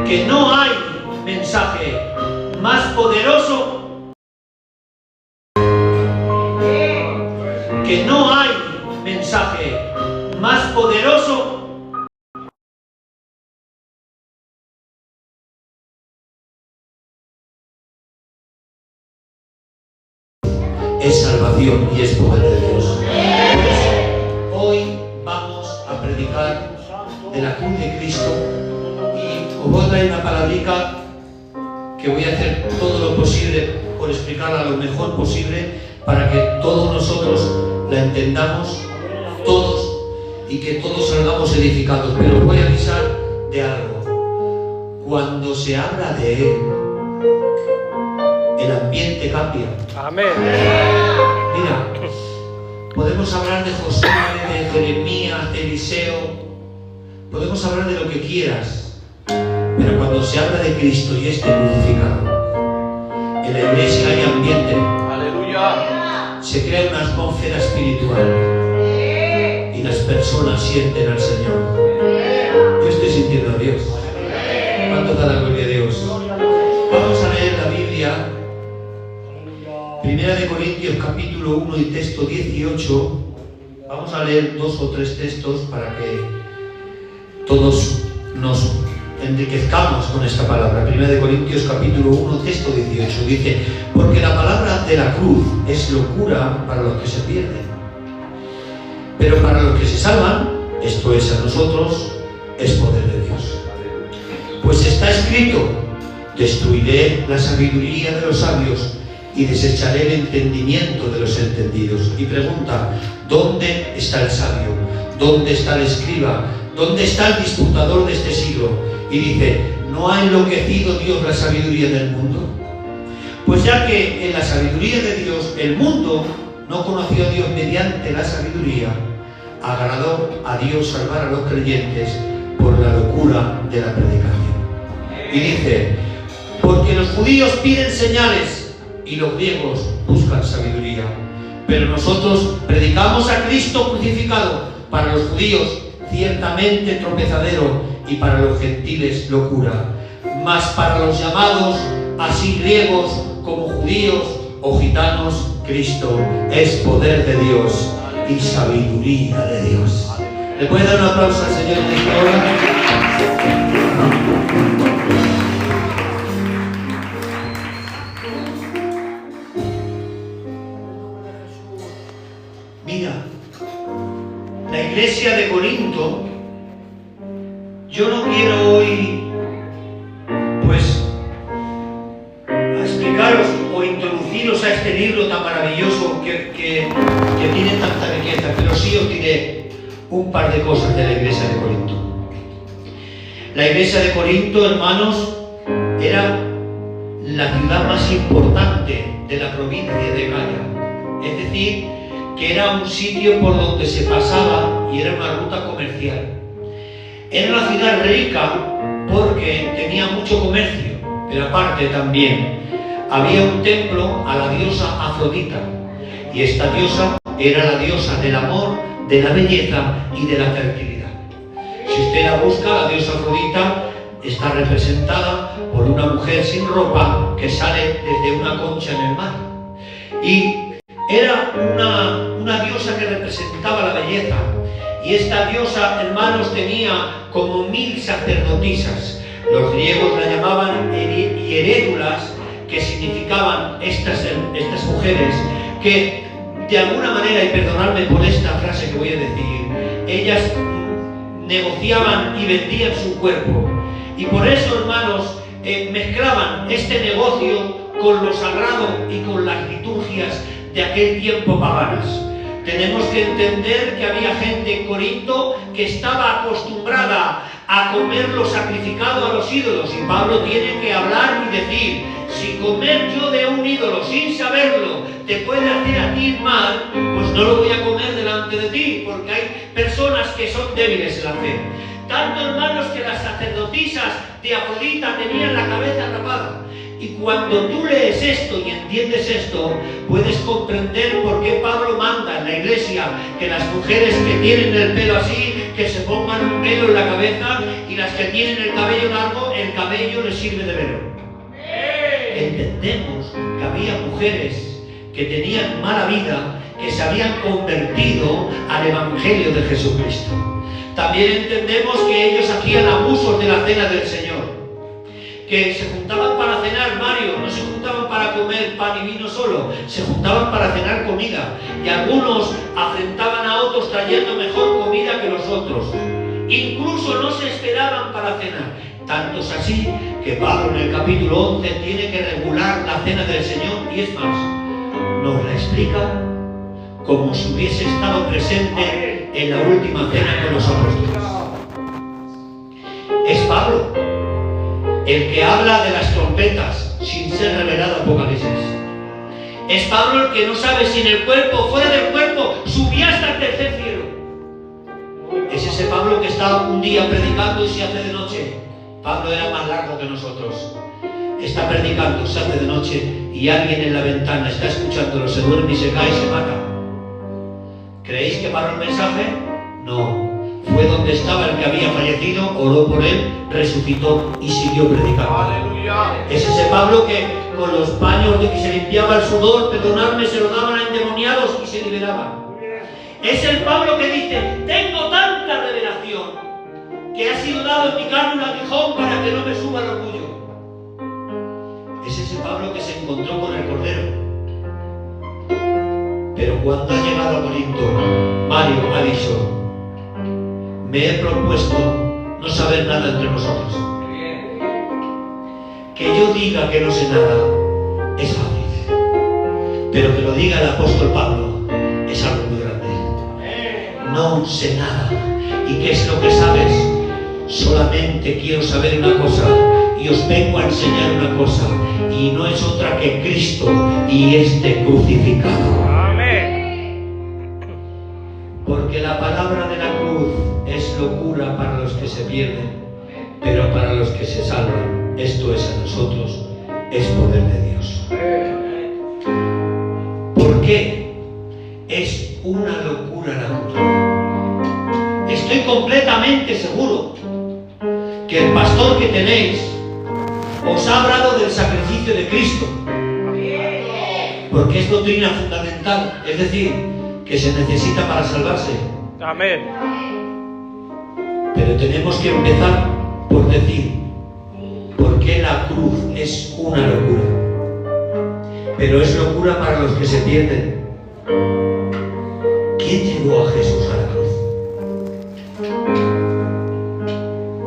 que no hay mensaje más poderoso, que no hay mensaje más poderoso es salvación y es poder de Dios. Por eso, hoy vamos a predicar de la cruz de Cristo y os voy a traer una palabrica que voy a hacer todo lo posible por explicarla lo mejor posible para que todos nosotros la entendamos, todos, y que todos salgamos edificados. Pero os voy a avisar de algo. Cuando se habla de Él, el ambiente cambia. Amén. Mira, podemos hablar de Josué, de Jeremías, de Eliseo, podemos hablar de lo que quieras, pero cuando se habla de Cristo y este crucificado, en la iglesia hay ambiente. Aleluya. Se crea una atmósfera espiritual y las personas sienten al Señor. Yo estoy sintiendo a Dios. ¿Cuánto da la gloria a Dios? Vamos a leer la Biblia. Primera de Corintios capítulo 1 y texto 18. Vamos a leer 2 o 3 textos para que todos nos enriquezcamos con esta palabra. Primera de Corintios capítulo 1 texto 18 dice: porque la palabra de la cruz es locura para los que se pierden, pero para los que se salvan, esto es a nosotros, es poder de Dios. Pues está escrito: destruiré la sabiduría de los sabios y desecharé el entendimiento de los entendidos. Y pregunta: ¿dónde está el sabio? ¿Dónde está el escriba? ¿Dónde está el disputador de este siglo? Y dice: ¿no ha enloquecido Dios la sabiduría del mundo? Pues ya que en la sabiduría de Dios el mundo no conoció a Dios mediante la sabiduría, agradó a Dios salvar a los creyentes por la locura de la predicación. Y dice: porque los judíos piden señales y los griegos buscan sabiduría, pero nosotros predicamos a Cristo crucificado, para los judíos ciertamente tropezadero y para los gentiles locura, mas para los llamados, así griegos como judíos o gitanos, Cristo es poder de Dios y sabiduría de Dios. ¿Le puede dar un aplauso al Señor en esta hora? Mira, la iglesia de Corinto, yo no quiero hoy, pues, a explicaros o introduciros a este libro tan maravilloso que tiene tanta riqueza, pero sí os diré un par de cosas de la iglesia de Corinto. La iglesia de Corinto, hermanos, era la ciudad más importante de la provincia de Acaya, es decir, que era un sitio por donde se pasaba y era una ruta comercial. Era una ciudad rica porque tenía mucho comercio, pero aparte también había un templo a la diosa Afrodita, y esta diosa era la diosa del amor, de la belleza y de la fertilidad. Si usted la busca, la diosa Afrodita está representada por una mujer sin ropa que sale desde una concha en el mar. Y era una diosa que representaba la belleza. Y esta diosa, hermanos, tenía como 1000 sacerdotisas. Los griegos la llamaban hierédulas, que significaban estas mujeres, que de alguna manera, y perdonadme por esta frase que voy a decir, ellas negociaban y vendían su cuerpo. Y por eso, hermanos, mezclaban este negocio con lo sagrado y con las liturgias de aquel tiempo paganas. Tenemos que entender que había gente en Corinto que estaba acostumbrada a comer lo sacrificado a los ídolos, y Pablo tiene que hablar y decir: si comer yo de un ídolo sin saberlo te puede hacer a ti mal, pues no lo voy a comer delante de ti, porque hay personas que son débiles en la fe. Tanto, hermanos, que las sacerdotisas de Afrodita tenían la cabeza rapada. Y cuando tú lees esto y entiendes esto, puedes comprender por qué Pablo manda en la iglesia que las mujeres que tienen el pelo así, que se pongan un velo en la cabeza y las que tienen el cabello largo, el cabello les sirve de velo. Entendemos que había mujeres que tenían mala vida, que se habían convertido al Evangelio de Jesucristo. También entendemos que ellos hacían abusos de la cena del Señor, que se juntaban para cenar, Mario, no se juntaban para comer pan y vino solo, se juntaban para cenar comida, y algunos afrentaban a otros trayendo mejor comida que los otros. Incluso no se esperaban para cenar. Tanto es así que Pablo en el capítulo 11 tiene que regular la cena del Señor, y es más, nos la explica como si hubiese estado presente en la última cena con los apóstoles. Es Pablo el que habla de las trompetas sin ser revelado Apocalipsis. Es Pablo el que no sabe si en el cuerpo o fuera del cuerpo subía hasta el tercer cielo. Es ese Pablo que está un día predicando y se hace de noche. Pablo era más largo que nosotros. Está predicando, se hace de noche y alguien en la ventana está escuchándolo, se duerme y se cae y se mata. ¿Creéis que paró el mensaje? No. Fue donde estaba el que había fallecido, oró por él, resucitó y siguió predicando. ¡Aleluya! Es ese Pablo que con los paños de que se limpiaba el sudor, perdonadme, se lo daban a endemoniados y se liberaban. Es el Pablo que dice: tengo tanta revelación que ha sido dado en mi carne un aguijón para que no me suba el orgullo. Es ese Pablo que se encontró con el Cordero. Pero cuando ha llegado a Corinto, Mario ha dicho: me he propuesto no saber nada entre vosotros. Que yo diga que no sé nada es fácil, pero que lo diga el apóstol Pablo es algo muy grande. No sé nada. ¿Y qué es lo que sabes? Solamente quiero saber una cosa, y os vengo a enseñar una cosa, y no es otra que Cristo y este crucificado. Porque la palabra de la cruz es locura para los que se pierden, pero para los que se salvan, esto es a nosotros, es poder de Dios. ¿Por qué es una locura la cruz? Estoy completamente seguro que el pastor que tenéis os ha hablado del sacrificio de Cristo, porque es doctrina fundamental, es decir, que se necesita para salvarse. Amén. Pero tenemos que empezar por decir por qué la cruz es una locura. Pero es locura para los que se pierden. ¿Quién llevó a Jesús a la cruz?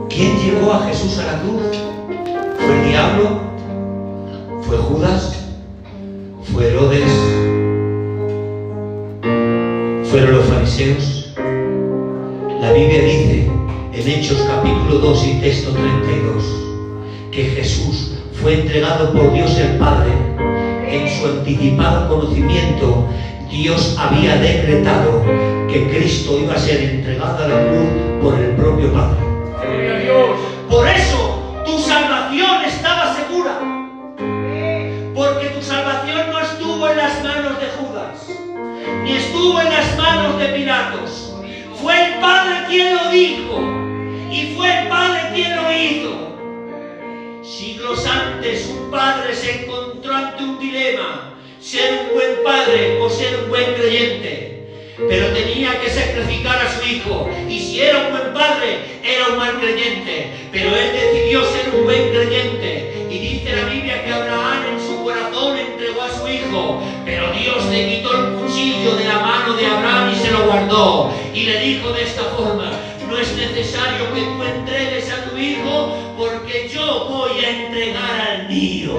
¿Quién llevó a Jesús a la cruz? ¿Fue el diablo? ¿Fue Judas? ¿Fue Herodes? ¿Fueron los fariseos? La Biblia dice en Hechos capítulo 2 y texto 32 que Jesús fue entregado por Dios el Padre. En su anticipado conocimiento, Dios había decretado que Cristo iba a ser entregado a la cruz por el propio Padre. Por eso tu salvación estaba segura, porque tu salvación no estuvo en las manos de Judas, ni estuvo en las manos de Pilatos. Fue el Padre quien lo dijo y fue el Padre quien lo hizo. Siglos antes un padre se encontró ante un dilema: ser un buen padre o ser un buen creyente. Pero tenía que sacrificar a su hijo, y si era un buen padre, era un mal creyente. Pero él decidió ser un buen creyente, y dice la Biblia que Abraham en su corazón entregó a su hijo, pero Dios le quitó el cuchillo de la mano de Abraham y se lo guardó, y le dijo de esta forma: no es necesario que tú entregues a tu hijo, porque yo voy a entregar al mío.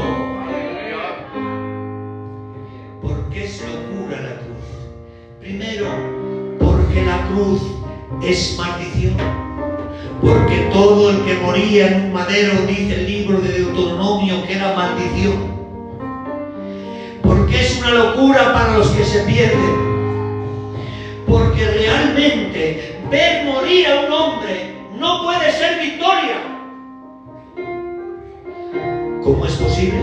¿Por qué es locura la cruz? Primero, porque la cruz es maldición. Porque todo el que moría en un madero, dice el libro de Deuteronomio, que era maldición. Porque es una locura para los que se pierden. Porque realmente ver morir a un hombre no puede ser victoria. ¿Cómo es posible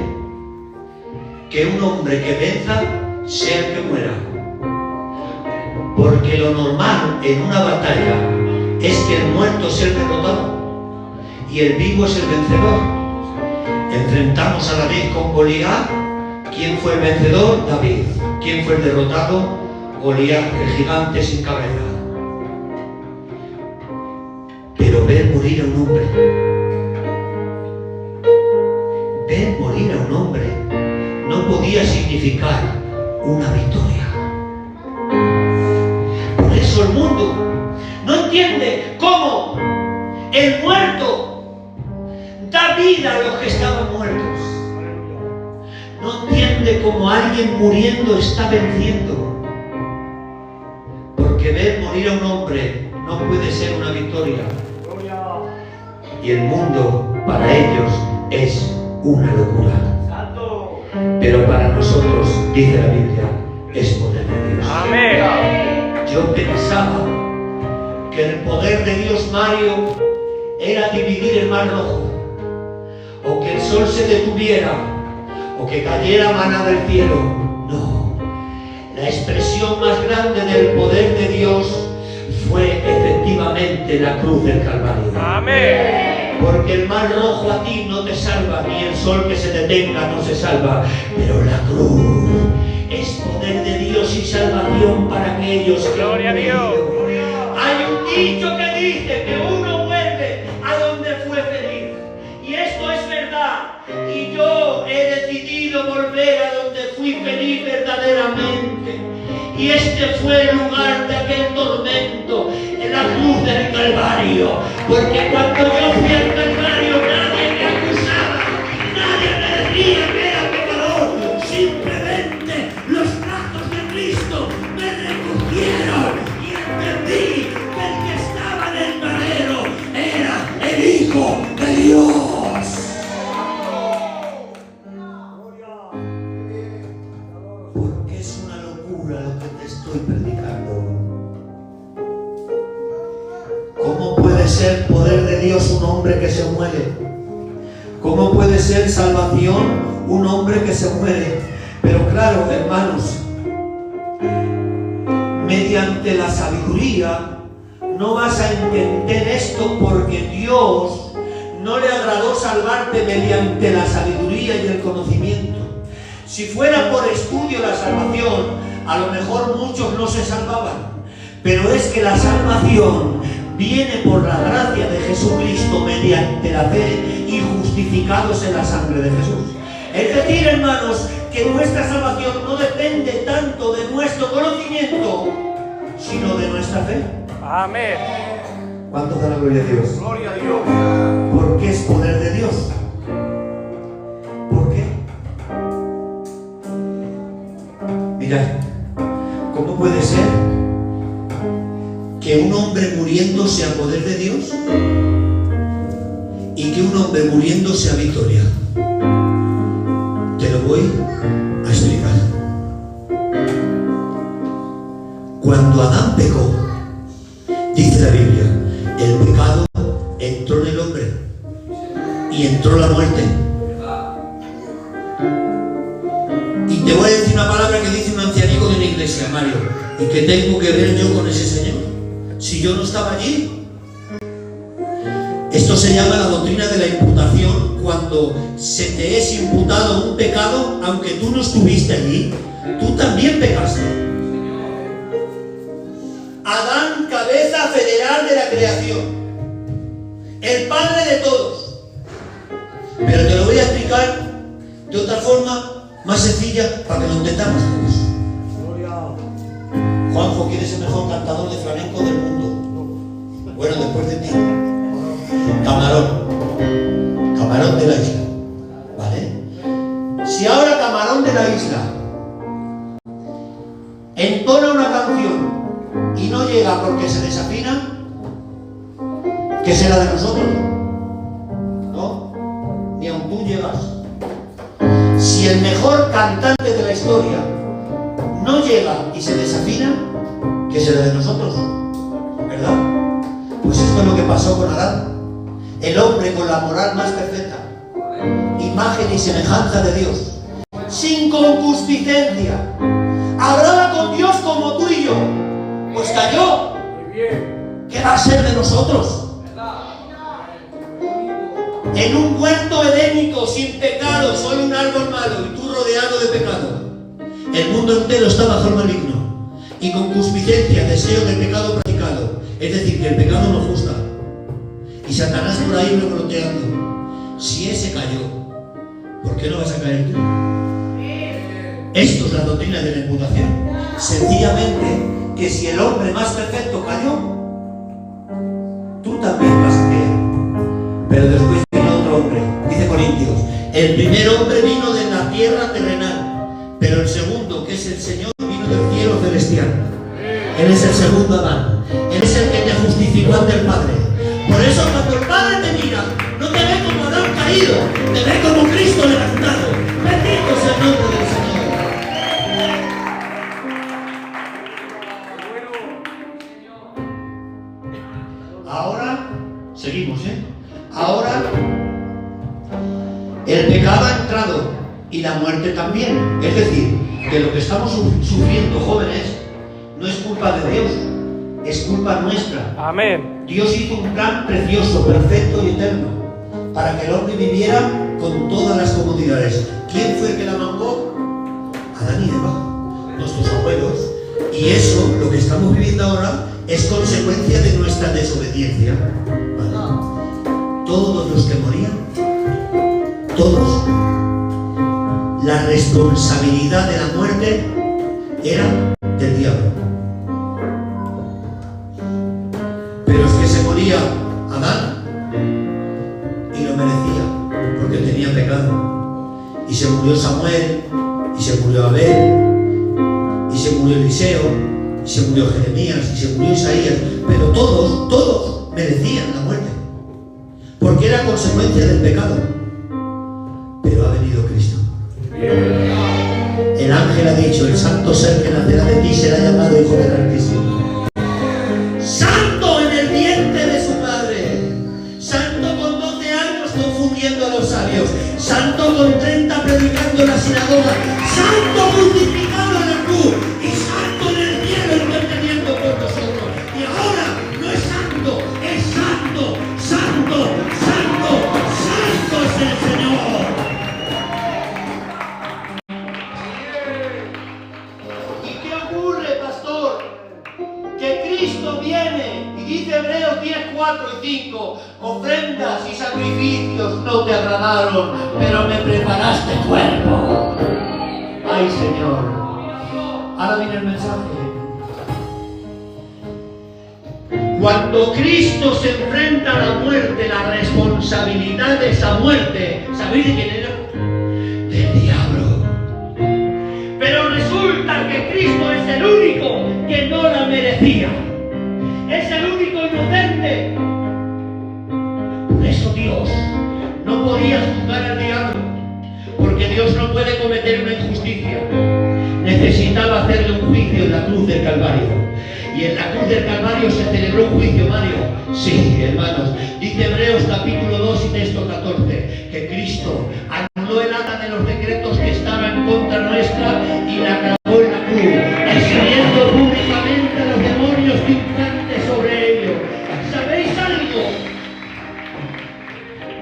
que un hombre que venza sea el que muera? Porque lo normal en una batalla es que el muerto sea el derrotado. y el vivo es el vencedor. Enfrentamos a David con Goliat. ¿Quién fue el vencedor? David. ¿Quién fue el derrotado? Goliat, el gigante sin cabeza. Pero ver morir a un hombre, ver morir a un hombre no podía significar una victoria. Por eso el mundo no entiende cómo el muerto da vida a los que estaban muertos. No entiende cómo alguien muriendo está venciendo. Porque ver morir a un hombre no puede ser una victoria. Y el mundo para ellos es una locura. Pero para nosotros, dice la Biblia, es poder de Dios. Amén. Yo pensaba que el poder de Dios, Mario, era dividir el mar rojo, o que el sol se detuviera, o que cayera maná del cielo. No, la expresión más grande del poder de Dios fue efectivamente la cruz del Calvario. Amén. Porque el mar rojo a ti no te salva, ni el sol que se detenga no se salva, pero la cruz es poder de Dios y salvación para aquellos que Gloria a Dios. Hay un dicho que dice que uno vuelve a donde fue feliz, y esto es verdad, y yo he decidido volver a donde fui feliz verdaderamente, y este fue el lugar de aquel tormento, en la cruz del Calvario, porque cuando yo fui al Calvario nadie me acusaba, nadie me decía que era pecador, simplemente los brazos de Cristo me recogieron y entendí que el que estaba en el madero era el Hijo de Dios. Porque es una locura lo que te estoy predicando. ¿Cómo puede ser poder de Dios un hombre que se muere? ¿Cómo puede ser salvación un hombre que se muere? Pero claro, hermanos, mediante la sabiduría no vas a entender esto, porque Dios no le agradó salvarte mediante la sabiduría y el conocimiento. Si fuera por estudio la salvación, a lo mejor muchos no se salvaban. Pero es que la salvación viene por la gracia de Jesucristo mediante la fe y justificados en la sangre de Jesús. Es decir, hermanos, que nuestra salvación no depende tanto de nuestro conocimiento, sino de nuestra fe. Amén. ¿Cuánto da la gloria a Dios? Gloria a Dios. Porque es poder de Dios. ¿Por qué? Mirad, ¿cómo puede ser que un hombre muriendo sea poder de Dios y que un hombre muriendo sea victoria? Te lo voy a explicar. Cuando Adán pecó, dice la Biblia, el pecado entró en el hombre y entró la muerte. Y te voy a decir una palabra que dice un ancianico de una iglesia, Mario, y que tengo que ver yo con ese señor. Si yo no estaba allí, esto se llama la doctrina de la imputación. Cuando se te es imputado un pecado, aunque tú no estuviste allí, tú también pecaste. Adán, cabeza federal de la creación, el padre de todos. Pero te lo voy a explicar de otra forma más sencilla para que lo entendamos todos. Juanjo, ¿quién es el mejor cantador de flamenco del mundo? Bueno, después de ti. Camarón de la isla, ¿vale? Si ahora Camarón de la isla entona una canción y no llega porque se desafina, ¿qué será de nosotros? No, ni aun tú llegas. Si el mejor cantante de la historia no llega y se desafina, ¿qué será de nosotros? ¿Verdad? Pues esto es lo que pasó con Adán. El hombre con la moral más perfecta, imagen y semejanza de Dios, sin concupiscencia, hablaba con Dios como tú y yo, pues cayó. ¿Qué va a ser de nosotros? En un huerto edénico sin pecado, soy un árbol malo y tú rodeado de pecado. El mundo entero está bajo el maligno y con concupiscencia, deseo del pecado practicado. Es decir, que el pecado nos gusta. Y Satanás por ahí revoloteando. Si ese cayó, ¿por qué no vas a caer tú? Esto es la doctrina de la imputación. Sencillamente, que si el hombre más perfecto cayó, tú también vas a caer. Pero después vino otro hombre, dice Corintios. El primer hombre vino de la tierra terrenal, pero el segundo, que es el Señor, vino del cielo celestial. Él es el segundo Adán. Él es el que te justificó ante el Padre. Por eso cuando el Padre te mira, no te ve como Adán caído, te ve como Cristo levantado. Bendito sea el nombre del Señor. Ahora, seguimos, ahora el pecado ha entrado y la muerte también. Es decir, que lo que estamos sufriendo, jóvenes, no es culpa de Dios, es culpa nuestra. Amén. Dios hizo un plan precioso, perfecto y eterno para que el hombre viviera con todas las comodidades. ¿Quién fue el que la mangó? Adán y Eva, nuestros abuelos. Y eso, lo que estamos viviendo ahora, es consecuencia de nuestra desobediencia. ¿Vale? Todos los que morían, todos, la responsabilidad de la muerte era del diablo. Pero es que se moría Adán y lo merecía porque tenía pecado. Y se murió Samuel, y se murió Abel, y se murió Eliseo, y se murió Jeremías, y se murió Isaías. Pero todos merecían la muerte porque era consecuencia del pecado. Pero ha venido Cristo. El ángel ha dicho: el santo ser que nacerá de ti será llamado Hijo del Altísimo. Santo en el vientre de su madre, santo con 12 años confundiendo a los sabios, santo con 30 predicando en la sinagoga, santo crucificado en la cruz y santo en el cielo intercediendo por nosotros. Y ahora no es santo, es santo, santo, santo, santo es el Señor. ¿Y qué ocurre, pastor? Que Cristo viene y dice Hebreos 10, 4 y 5: ofrendas y sacrificios no te agradaron, pero me preparaste cuerpo. Ay, Señor. Ahora viene el mensaje. Cuando Cristo se enfrenta a la muerte, la responsabilidad de esa muerte, ¿sabéis de quién era? Del diablo. Pero resulta que Cristo es el único que no la merecía. Es el único inocente. Por eso Dios no podía juzgar al diablo, porque Dios no puede cometer una injusticia. Necesitaba hacerle un juicio en la cruz del Calvario. Y en la cruz del Calvario se celebró un juicio, Mario. Sí, hermanos. Dice Hebreos capítulo 2 y texto 14 que Cristo anuló el acta de los decretos que estaban en contra nuestra y la clavó en la cruz, exhibiendo públicamente a los demonios triunfantes sobre ellos. ¿Sabéis algo?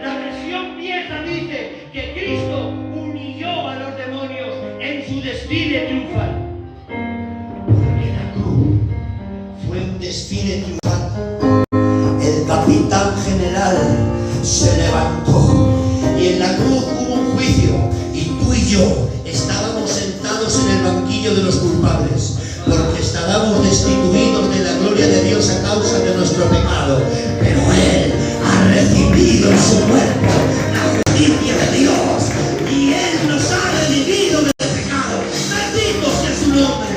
La versión vieja dice que Cristo humilló a los demonios en su desfile triunfal. Porque la cruz fue un desfile triunfal. El capitán general se levantó y en la cruz hubo un juicio y tú y yo estábamos sentados en el banquillo de los culpables porque estábamos destituidos de la gloria de Dios a causa de nuestro pecado, pero Él ha recibido en su cuerpo la justicia de Dios y Él nos ha redimido del pecado. Bendito sea su nombre.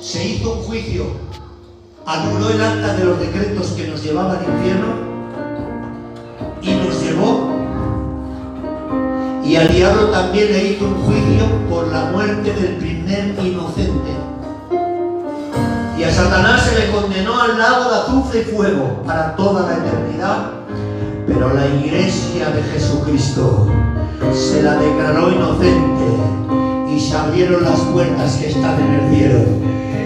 Se hizo un juicio, anuló el acta de los decretos que nos llevaban al infierno y nos llevó. Y al diablo también le hizo un juicio por la muerte del primer inocente. Y a Satanás se le condenó al lago de azufre y fuego para toda la eternidad. Pero la iglesia de Jesucristo se la declaró inocente y y se abrieron las puertas que están en el cielo.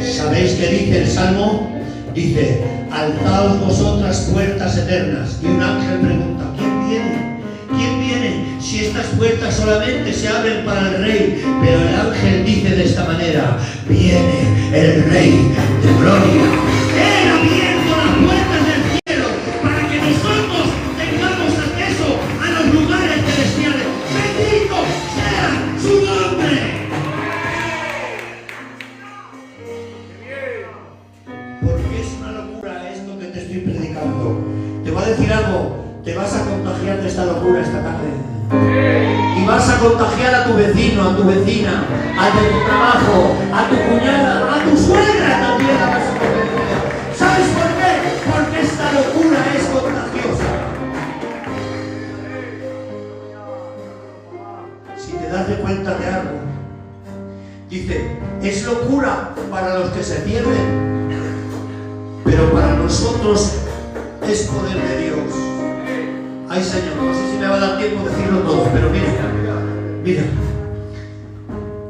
¿Sabéis qué dice el Salmo? Dice: alzaos vosotras puertas eternas. Y un ángel pregunta: ¿quién viene? ¿Quién viene? Si estas puertas solamente se abren para el Rey. Pero el ángel dice de esta manera: viene el Rey de gloria. Él ha abierto las puertas del cielo para que nosotros tengamos acceso a los lugares celestiales. ¡Bendito sea su nombre! Porque es una locura esto que te estoy predicando. Te voy a decir algo: te vas a contagiar de esta locura esta tarde. Y vas a contagiar a tu vecino, a tu vecina, al de tu trabajo, a tu cuñada, a tu suegra también la vas a contagiar. ¿Sabes por qué? Porque esta locura es contagiosa. Si te das de cuenta de algo, dice: es locura para los que se pierden, pero para nosotros es poder de Dios. Ay, Señor, no sé si me va a dar tiempo de decirlo todo, pero mira.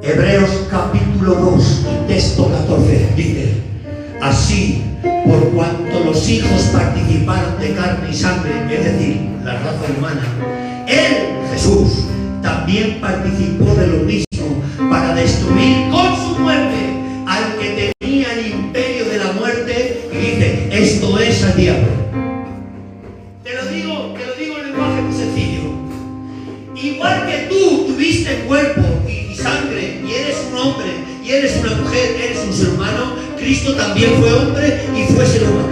Hebreos capítulo 2 y texto 14 dice: así, por cuanto los hijos participaron de carne y sangre, es decir, la raza humana, Él, Jesús, también participó de lo mismo para destruir con su muerte al que tenía el imperio de la muerte, y dice: esto es el diablo. Te lo digo en lenguaje muy sencillo. Igual que tú tuviste cuerpo y sangre, y eres un hombre, y eres una mujer, eres un ser humano, Cristo también fue hombre y fue ser humano.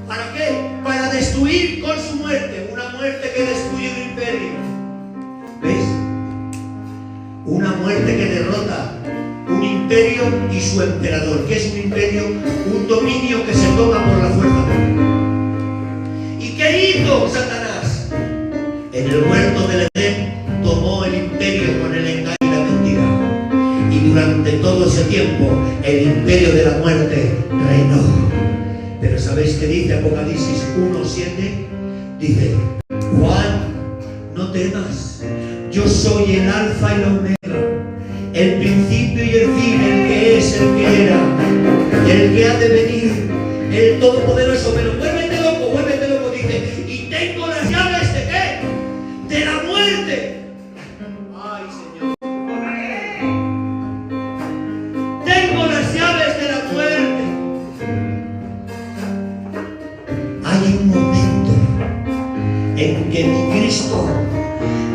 ¿Para qué? Para destruir con su muerte, una muerte que destruye un imperio. ¿Ves? Una muerte que derrota un imperio y su emperador. ¿Qué es un imperio? Un dominio que se toma por la fuerza. ¿Y qué hizo Satanás? En el huerto del Edén tomó el imperio con el engaño y la mentira. Y durante todo ese tiempo el imperio de la muerte reinó. Pero ¿sabéis qué dice Apocalipsis 1:7? Dice: Juan, no temas, yo soy el alfa y la omega, el principio y el fin, el que es, el que era, el que ha de venir, el todopoderoso. Pero vuélvete loco, dice: y tengo las llaves de ¿qué? De la muerte. Ay, Señor. Tengo las llaves de la muerte. Hay un momento en que mi Cristo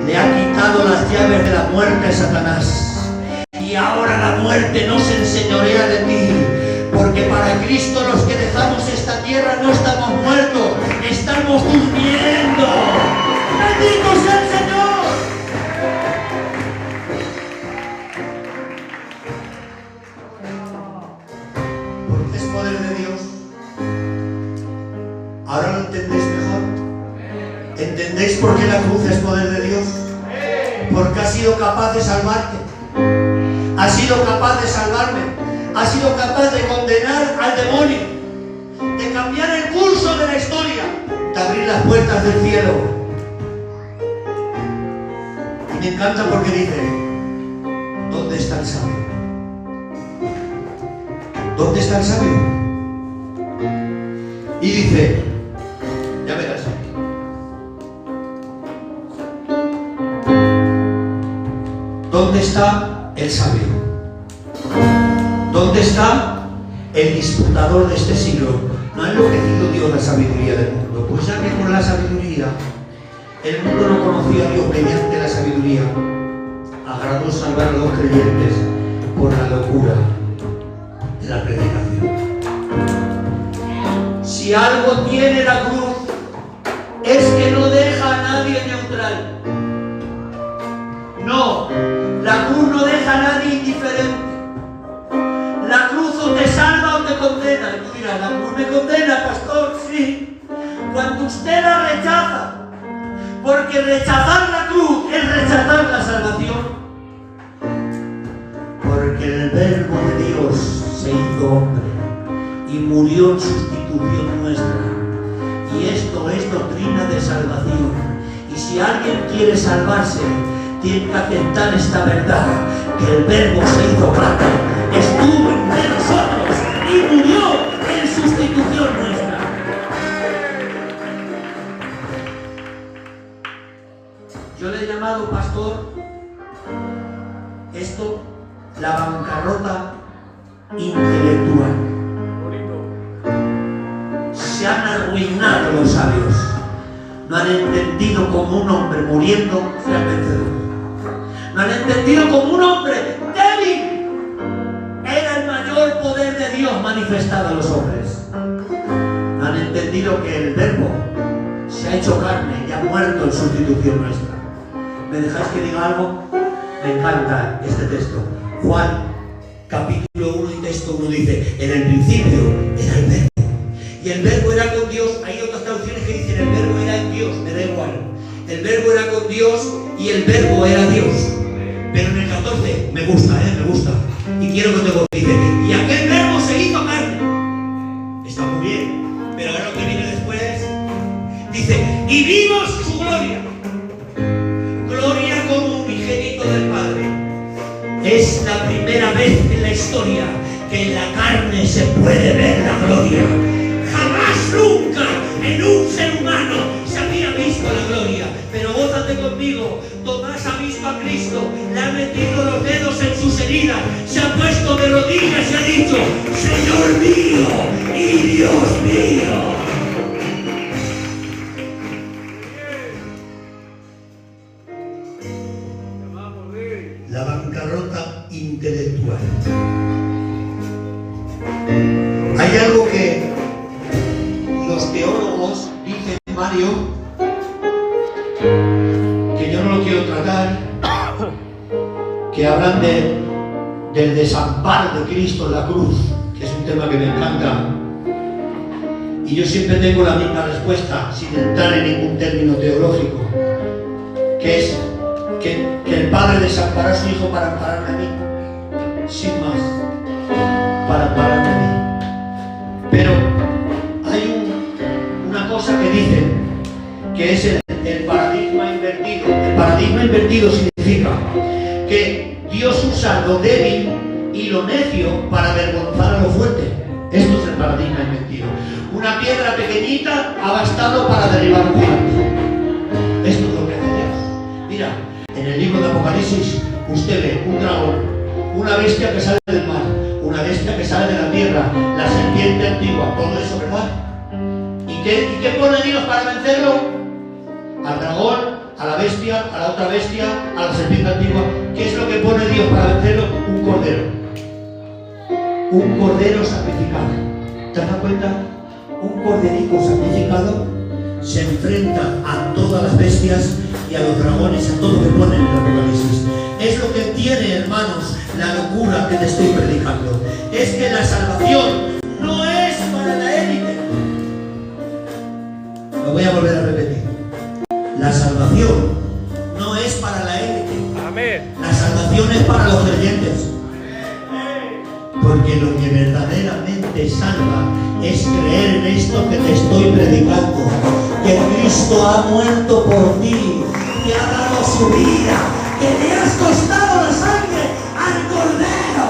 le ha quitado las llaves de la muerte a Satanás. Y ahora la muerte no se enseñorea de ti. Porque para Cristo los que dejamos esta tierra no estamos muertos, estamos durmiendo. ¡Bendito sea el Señor! Porque es poder de Dios. ¿Ahora lo entendéis mejor? ¿Entendéis por qué la cruz es poder de Dios? Porque ha sido capaz de salvarte. Ha sido capaz de salvarme. Ha sido capaz de condenar al demonio, de cambiar el curso de la historia, de abrir las puertas del cielo. Y me encanta porque dice: ¿dónde está el sabio? ¿Dónde está el sabio? Y dice, ya verás, ¿dónde está el sabio? ¿Dónde está el disputador de este siglo? ¿No ha enloquecido Dios la sabiduría del mundo? Pues ya que con la sabiduría el mundo no conocía a Dios mediante la sabiduría, agradó salvar a los creyentes por la locura de la predicación. Si algo tiene la cruz es que no deja a nadie neutral. No, la cruz no deja a nadie indiferente. La cruz o te salva o te condena. Y tú dirás: ¿la cruz me condena, pastor? Sí. Cuando usted la rechaza, porque rechazar la cruz es rechazar la salvación. Porque el verbo de Dios se hizo hombre y murió en sustitución nuestra. Y esto es doctrina de salvación. Y si alguien quiere salvarse, tienen que aceptar esta verdad, que el Verbo se hizo carne, estuvo entre nosotros y murió en sustitución nuestra. Yo le he llamado, pastor, esto la bancarrota intelectual. Se han arruinado los sabios. No han entendido como un hombre muriendo sea vencedor. No han entendido como un hombre débil era el mayor poder de Dios manifestado a los hombres. No han entendido que el Verbo se ha hecho carne y ha muerto en sustitución nuestra. ¿Me dejáis que diga algo? Me encanta este texto. Juan, capítulo 1 y texto 1 dice: en el principio era el Verbo. Y el Verbo era con Dios. Hay otras traducciones que dicen el Verbo era en Dios, me da igual. El Verbo era con Dios y el Verbo era Dios. Pero en el 14 me gusta, me gusta. Y quiero que te dice: y aquel Verbo se hizo carne. Está muy bien. Pero ahora lo que viene después dice: y vimos su gloria. Gloria como unigénito del Padre. Es la primera vez en la historia que en la carne se puede ver la gloria. Jamás nunca en un ser humano se había visto la gloria. Pero gózate conmigo, Tomás ha visto a Cristo, le ha metido los dedos en sus heridas, se ha puesto de rodillas y ha dicho: Señor mío y Dios mío. La bancarrota intelectual. Hay algo que los teólogos dicen, Mario, que yo no lo quiero tratar, que hablan del desamparo de Cristo en la cruz, que es un tema que me encanta, y yo siempre tengo la misma respuesta, sin entrar en ningún término teológico, que es que el Padre desamparó a su Hijo para ampararme a mí, sin más, para ampararme a mí. Pero hay una cosa que dicen, que es el paradigma invertido. El paradigma invertido significa que Dios usa lo débil y lo necio para avergonzar a lo fuerte. Esto es el paradigma invertido. Una piedra pequeñita ha bastado para derribar un gigante. Esto es lo que hace Dios. Mira, en el libro de Apocalipsis usted ve un dragón, una bestia que sale del mar, una bestia que sale de la tierra, la serpiente antigua, todo eso, ¿verdad? ¿Y qué pone Dios para vencerlo? Al dragón, a la bestia, a la otra bestia, a la serpiente antigua. ¿Qué es lo que pone Dios para vencerlo? Un cordero. Un cordero sacrificado. ¿Te das cuenta? Un corderico sacrificado se enfrenta a todas las bestias y a los dragones, a todo lo que pone en el Apocalipsis. Es lo que tiene, hermanos, la locura que te estoy predicando. Es que la salvación no es para la élite. Lo voy a volver a repetir. La salvación no es para la élite. Amén. La salvación es para los creyentes. Porque lo que verdaderamente salva es creer en esto que te estoy predicando. Que Cristo ha muerto por ti, que ha dado su vida, que le has costado la sangre al Cordero.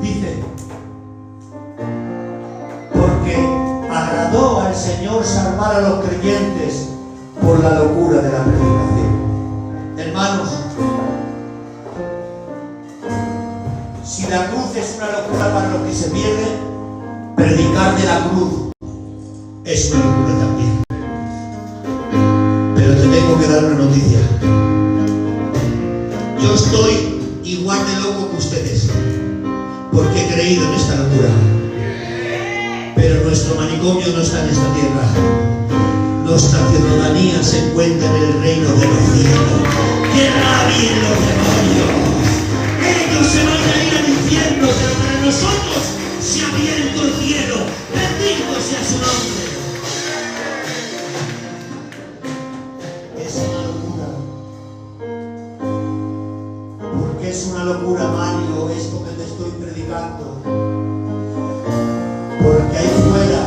Dice, porque agradó al Señor salvar a los creyentes por la locura de la predicación. Hermanos, si la cruz es una locura para los que se pierden, predicar de la cruz es una locura también. Pero te tengo que dar una noticia. Yo estoy igual de loco que ustedes, porque he creído en esta locura. Pero nuestro manicomio no está en esta tierra. Nuestra ciudadanía se encuentra en el reino de los cielos. ¡Que rabien los demonios! Ellos se van a ir al infierno, pero para nosotros se ha abierto el cielo. Bendito sea su nombre. Es una locura. Porque es una locura, Mario, esto que te estoy predicando. Porque ahí fuera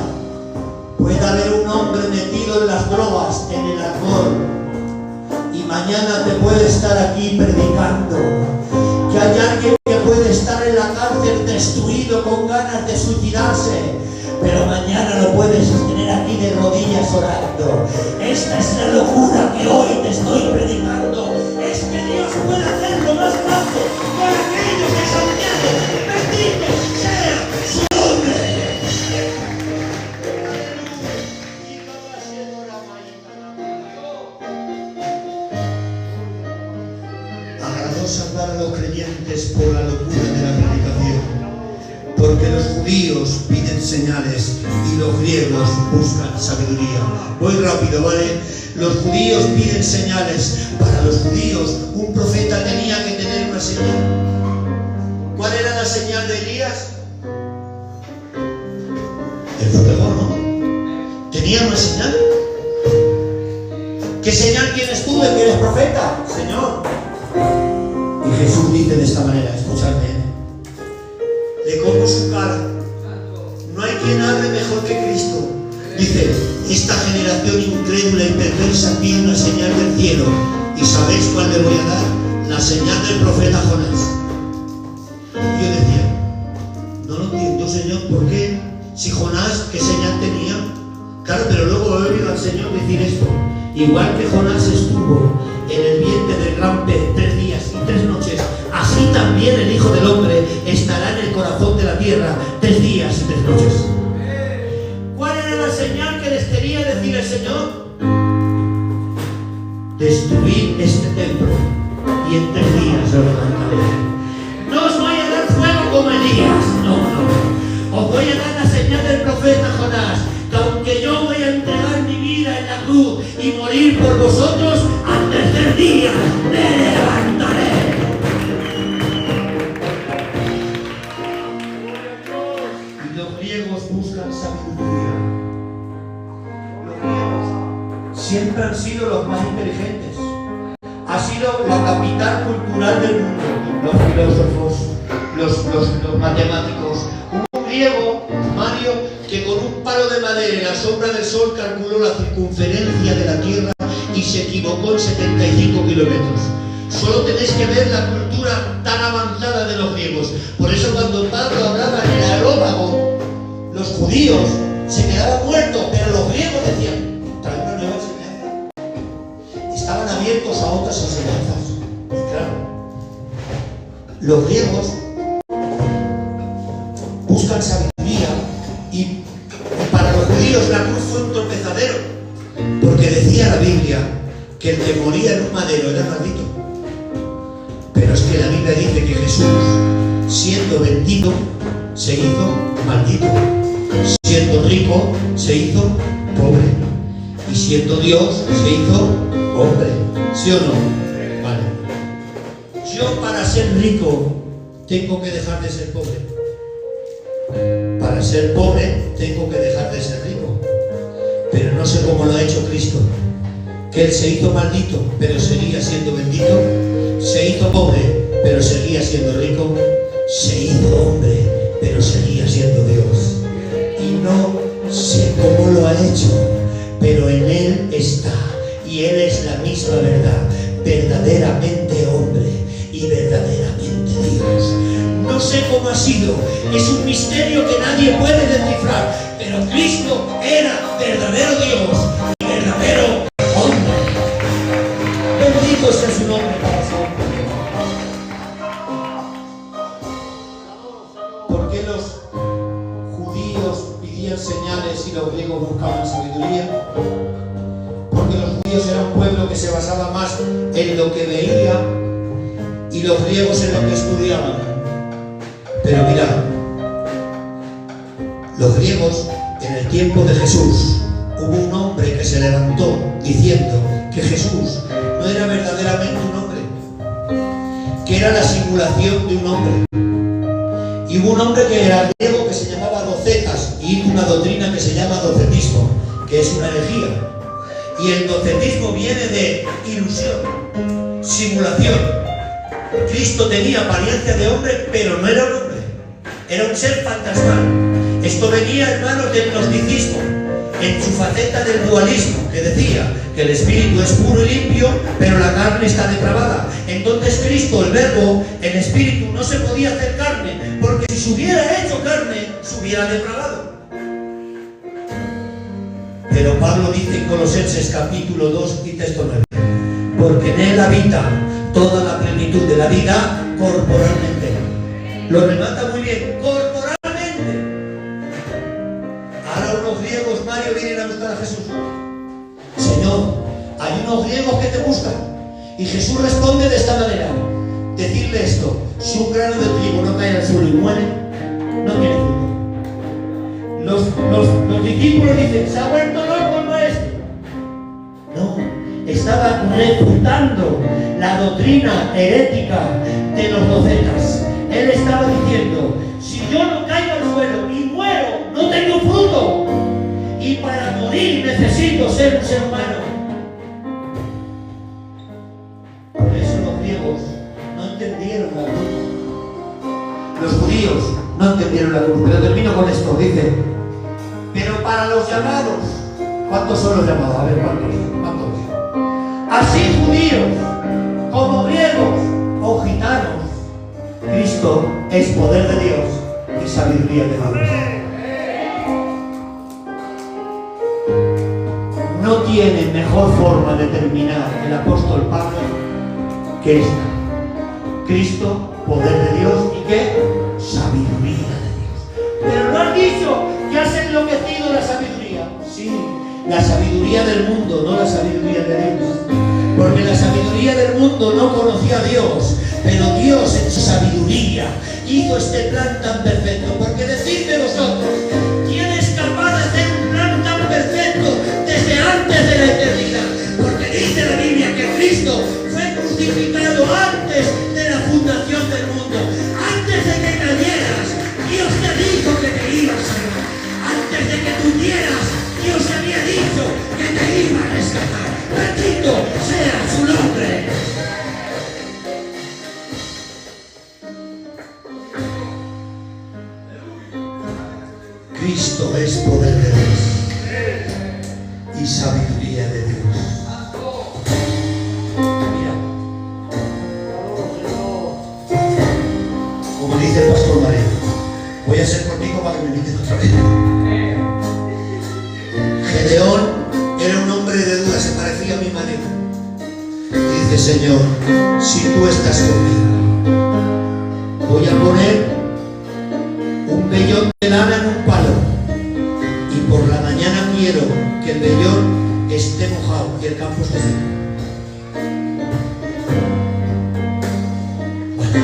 puede haber en el árbol y mañana te puede estar aquí predicando. Que hay alguien que puede estar en la cárcel destruido con ganas de suicidarse, pero mañana lo puedes tener aquí de rodillas orando. Esta es la locura que hoy te estoy predicando. Es que Dios puede hacerlo más grande con aquellos que se añaden. Bendito sea su nombre. Agradó salvar a los creyentes por la locura de la predicación, porque los judíos piden señales y los griegos buscan sabiduría. Voy rápido, ¿vale? Los judíos piden señales. Para los judíos un profeta tenía que tener una señal. ¿Cuál era la señal de Elías? El fuego, ¿no? Tenía una señal. ¿Qué señal tienes tú de que eres profeta, Señor? Y Jesús dice de esta manera, escuchadme, le como su cara. No hay quien hable mejor que Cristo. Dice, esta generación incrédula y perversa pide una señal del cielo. ¿Y sabéis cuál le voy a dar? La señal del profeta Jonás. Y yo decía, no lo entiendo, Señor, ¿por qué? Si Jonás, ¿qué señal tenía? Claro, pero luego he oído al Señor decir esto. Igual que Jonás estuvo en el vientre del gran pez 3 días y 3 noches, así también el Hijo del Hombre estará en el corazón de la tierra 3 días y 3 noches. ¿Cuál era la señal que les quería decir el Señor? Destruir este templo y en 3 días lo levantaré. No os voy a dar fuego como Elías, no. Os voy a dar la señal del profeta Jonás, que aunque yo voy a entregar mi vida en la cruz y morir por vosotros, al 3er día me levantaré. Y los griegos buscan sabiduría. Los griegos siempre han sido los más inteligentes. Ha sido la capital cultural del mundo. Los filósofos, los matemáticos. Un griego, Mario, que con un palo de madera en la sombra del sol calculó la circunferencia de la Tierra y se equivocó en 75 kilómetros. Solo tenéis que ver la cultura tan avanzada de los griegos. Por eso cuando Pablo hablaba en el aerópago, los judíos se quedaban muertos, pero los griegos decían, trae una nueva enseñanza. Estaban abiertos a otras enseñanzas. Y claro, los griegos buscan sabiduría y para los judíos la cruz fue un tropezadero, porque decía la Biblia que el que moría en un madero era maldito. Pero es que la Biblia dice que Jesús, siendo bendito, se hizo maldito. Siendo rico, se hizo pobre. Y siendo Dios, se hizo hombre. ¿Sí o no? Vale. Yo para ser rico tengo que dejar de ser pobre. Para ser pobre tengo que dejar de ser rico. Pero no sé cómo lo ha hecho Cristo, que Él se hizo maldito pero seguía siendo bendito, se hizo pobre pero seguía siendo rico, se hizo hombre pero seguía siendo Dios. Y no sé cómo lo ha hecho, pero en Él está, y Él es la misma verdad, verdaderamente hombre y verdaderamente Dios. No sé cómo ha sido, es un misterio que nadie puede descifrar, pero Cristo era verdadero Dios y verdadero hombre. Bendito sea su nombre para siempre. ¿Por qué los judíos pidían señales y los griegos buscaban sabiduría? Porque los judíos eran un pueblo que se basaba más en lo que veía y los griegos en lo que estudiaban. Pero mirad, los griegos en el tiempo de Jesús hubo un hombre que se levantó diciendo que Jesús no era verdaderamente un hombre, que era la simulación de un hombre. Y hubo un hombre que era griego que se llamaba Docetas y hizo una doctrina que se llama docetismo, que es una herejía. Y el docetismo viene de ilusión, simulación. Cristo tenía apariencia de hombre, pero no era un hombre. Era un ser fantasmal. Esto venía, hermanos, del gnosticismo. en su faceta del dualismo, que decía que el espíritu es puro y limpio, pero la carne está depravada. Entonces Cristo, el verbo, el espíritu, no se podía hacer carne, porque si se hubiera hecho carne, se hubiera depravado. Pero Pablo dice en Colosenses capítulo 2 y texto 9, porque en él habita toda la plenitud de la vida corporalmente. Lo remata muy bien, corporalmente. Ahora unos griegos, Mario, vienen a buscar a Jesús. Señor, hay unos griegos que te buscan. Y Jesús responde de esta manera. Decirle esto: si un grano de trigo no cae al suelo y muere, no tiene fruto. Los discípulos dicen: ¿se ha vuelto loco el maestro? No, estaba refutando la doctrina herética de los docetas. Él estaba diciendo: si yo no caigo al suelo y muero, no tengo fruto. Y para morir necesito ser un ser humano. Por eso los griegos no entendieron la cruz. Los judíos no entendieron la cruz. Pero termino con esto, dice: pero para los llamados, ¿cuántos son los llamados? A ver, ¿cuántos? Así judíos como griegos o gitanos, Cristo es poder de Dios y sabiduría de Dios. No tiene mejor forma de terminar el apóstol Pablo que esta: Cristo, poder de Dios, y ¿qué? Sabiduría de Dios. Pero no has dicho que has enloquecido la sabiduría. Sí, la sabiduría del mundo, no la sabiduría de Dios. Porque la sabiduría del mundo no conocía a Dios, pero Dios en su sabiduría hizo este plan tan perfecto. Porque decidme vosotros, ¿quién es capaz de hacer un plan tan perfecto desde antes de la eternidad? Porque dice la Biblia que Cristo fue crucificado antes de la fundación del mundo. Antes de que cayeras, Dios te dijo que te ibas a salvar. Antes de que tú dieras, Dios había dicho que te iba a rescatar. Bendito sea su nombre. Cristo es poder de Dios y sabiduría de Dios. Mira, como dice el pastor Mario, voy a ser contigo para que me invites otra vez. Gedeón era un hombre de duda, se parecía a mi marido. Dice: Señor, si tú estás conmigo, voy a poner un vellón de lana en un palo, y por la mañana quiero que el vellón esté mojado y el campo esté seco. Bueno,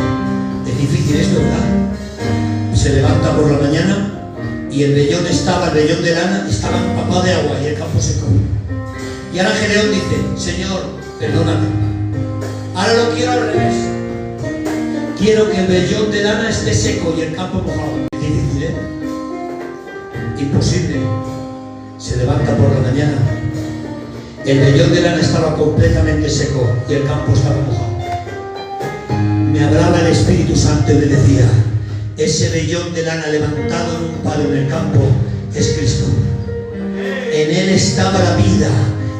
es difícil esto, ¿verdad? Se levanta por la mañana y el vellón de lana estaba empapado de agua y el campo seco. Y ahora Gedeón dice: Señor, perdóname, ahora lo quiero al revés. Quiero que el vellón de lana esté seco y el campo mojado. Es difícil, ¿eh? Imposible. Se levanta por la mañana, el vellón de lana estaba completamente seco y el campo estaba mojado. Me hablaba el Espíritu Santo y me decía: ese vellón de lana levantado en un palo en el campo es Cristo. En él estaba la vida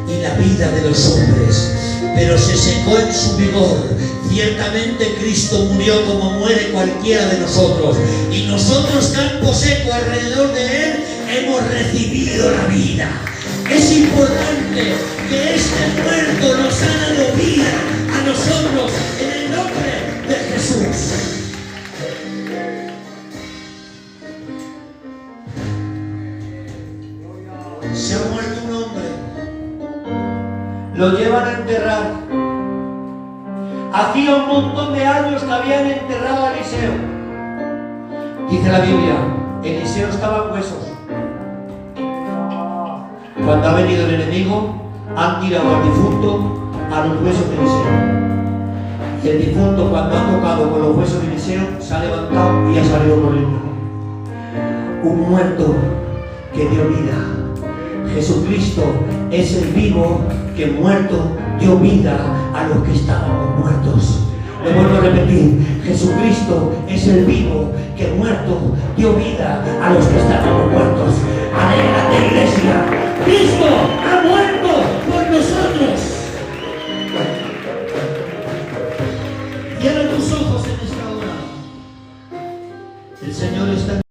y la vida de los hombres, pero se secó en su vigor. Ciertamente Cristo murió como muere cualquiera de nosotros, y nosotros, campo seco alrededor de él, hemos recibido la vida. Es importante que este muerto nos ha dado vida a nosotros en el nombre de Jesús. Se ha muerto un hombre, lo llevan a enterrar. Hacía un montón de años que habían enterrado a Eliseo. Dice la Biblia: Eliseo estaba en huesos. Cuando ha venido el enemigo, han tirado al difunto a los huesos de Eliseo. Y el difunto, cuando ha tocado con los huesos de Eliseo, se ha levantado y ha salido corriendo. Un muerto que dio vida. Jesucristo es el vivo que muerto dio vida a los que estábamos muertos. Lo vuelvo a repetir: Jesucristo es el vivo que muerto dio vida a los que estábamos muertos. Alégrate, iglesia. Cristo ha muerto por nosotros. Cierra tus ojos en esta hora. El Señor está